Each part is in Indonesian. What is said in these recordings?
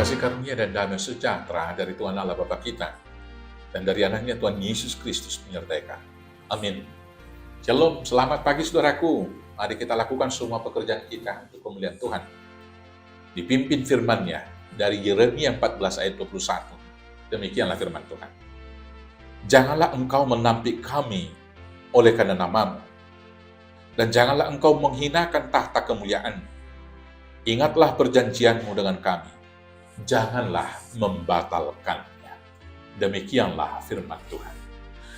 kasih karunia dan damai sejahtera dari Tuhan Allah Bapa kita dan dari anaknya Tuhan Yesus Kristus menyertai kami. Amin. Shalom, selamat pagi saudaraku. Mari kita lakukan semua pekerjaan kita untuk kemuliaan Tuhan. Dipimpin firman-Nya dari Yeremia 14 ayat 21. Demikianlah firman Tuhan. Janganlah engkau menampik kami oleh karena namamu, dan janganlah engkau menghinakan tahta kemuliaan. Ingatlah perjanjianmu dengan kami, janganlah membatalkannya. Demikianlah firman Tuhan.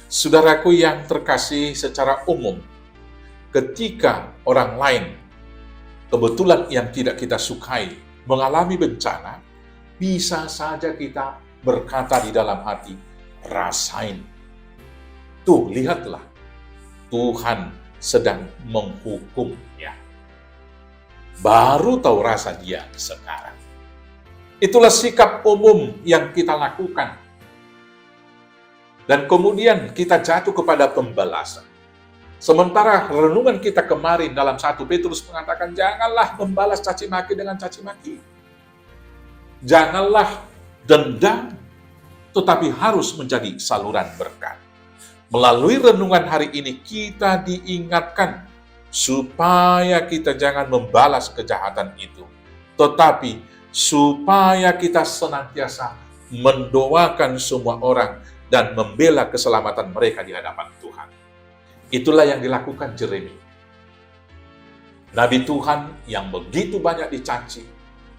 Saudaraku yang terkasih, secara umum, ketika orang lain kebetulan yang tidak kita sukai mengalami bencana, bisa saja kita berkata di dalam hati, rasain. Tuh, lihatlah, Tuhan sedang menghukumnya. Baru tahu rasa dia sekarang. Itulah sikap umum yang kita lakukan. Dan kemudian kita jatuh kepada pembalasan. Sementara renungan kita kemarin dalam 1 Petrus mengatakan, janganlah membalas caci maki dengan caci maki. Janganlah dendam, tetapi harus menjadi saluran berkat. Melalui renungan hari ini kita diingatkan supaya kita jangan membalas kejahatan itu, tetapi supaya kita senantiasa mendoakan semua orang dan membela keselamatan mereka di hadapan Tuhan. Itulah yang dilakukan Yeremia. Nabi Tuhan yang begitu banyak dicaci,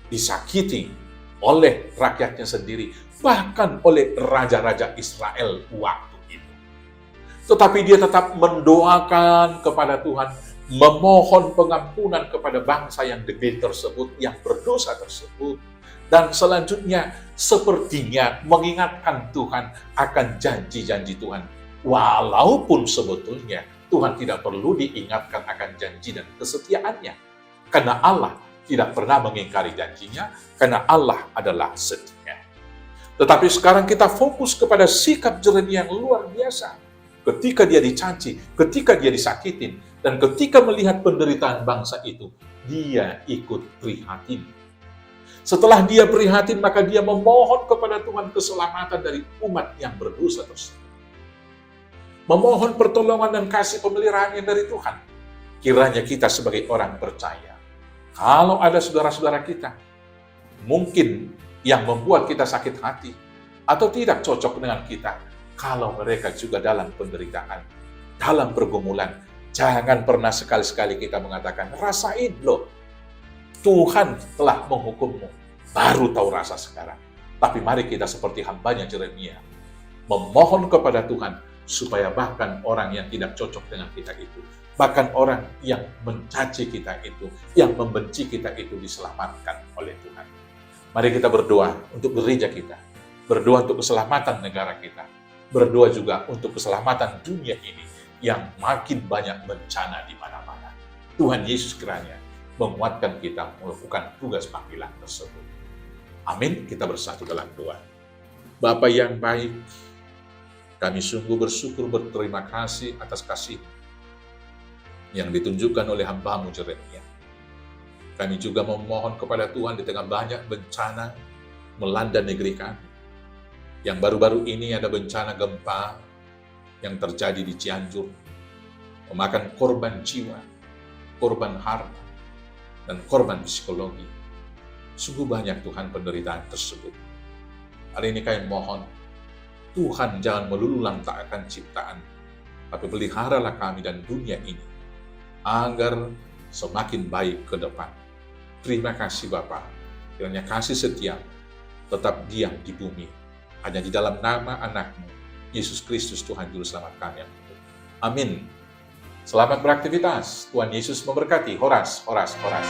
disakiti oleh rakyatnya sendiri, bahkan oleh raja-raja Israel waktu itu. Tetapi dia tetap mendoakan kepada Tuhan, memohon pengampunan kepada bangsa yang degil tersebut, yang berdosa tersebut. Dan selanjutnya sepertinya mengingatkan Tuhan akan janji-janji Tuhan. Walaupun sebetulnya Tuhan tidak perlu diingatkan akan janji dan kesetiaannya. Karena Allah tidak pernah mengingkari janjinya, karena Allah adalah setia. Tetapi sekarang kita fokus kepada sikap Yeremia yang luar biasa. Ketika dia dicaci, ketika dia disakitin, dan ketika melihat penderitaan bangsa itu, dia ikut prihatin. Setelah dia prihatin, maka dia memohon kepada Tuhan keselamatan dari umat yang berdosa tersebut. Memohon pertolongan dan kasih pemeliharaannya dari Tuhan. Kiranya kita sebagai orang percaya, kalau ada saudara-saudara kita, mungkin yang membuat kita sakit hati, atau tidak cocok dengan kita, kalau mereka juga dalam penderitaan, dalam pergumulan, jangan pernah sekali-sekali kita mengatakan, rasain loh, Tuhan telah menghukummu, baru tahu rasa sekarang. Tapi mari kita seperti hambanya Yeremia, memohon kepada Tuhan, supaya bahkan orang yang tidak cocok dengan kita itu, bahkan orang yang mencaci kita itu, yang membenci kita itu diselamatkan oleh Tuhan. Mari kita berdoa untuk gereja kita, berdoa untuk keselamatan negara kita, berdoa juga untuk keselamatan dunia ini, yang makin banyak bencana di mana-mana. Tuhan Yesus kiranya menguatkan kita melakukan tugas panggilan tersebut. Amin. Kita bersatu dalam doa. Bapa yang baik, kami sungguh bersyukur, berterima kasih atas kasih yang ditunjukkan oleh hamba-Mu Yeremia. Kami juga memohon kepada Tuhan di tengah banyak bencana melanda negeri kami. Yang baru-baru ini ada bencana gempa yang terjadi di Cianjur, memakan korban jiwa, korban harta, dan korban psikologi. Sungguh banyak Tuhan penderitaan tersebut. Hari ini kami mohon, Tuhan jangan melulu lantakkan ciptaan, tapi peliharalah kami dan dunia ini, agar semakin baik ke depan. Terima kasih Bapa, kiranya kasih setia tetap diam di bumi, hanya di dalam nama anak-Mu, Yesus Kristus Tuhan Juru Selamat kami. Amin. Selamat beraktivitas. Tuhan Yesus memberkati. Horas, horas, horas.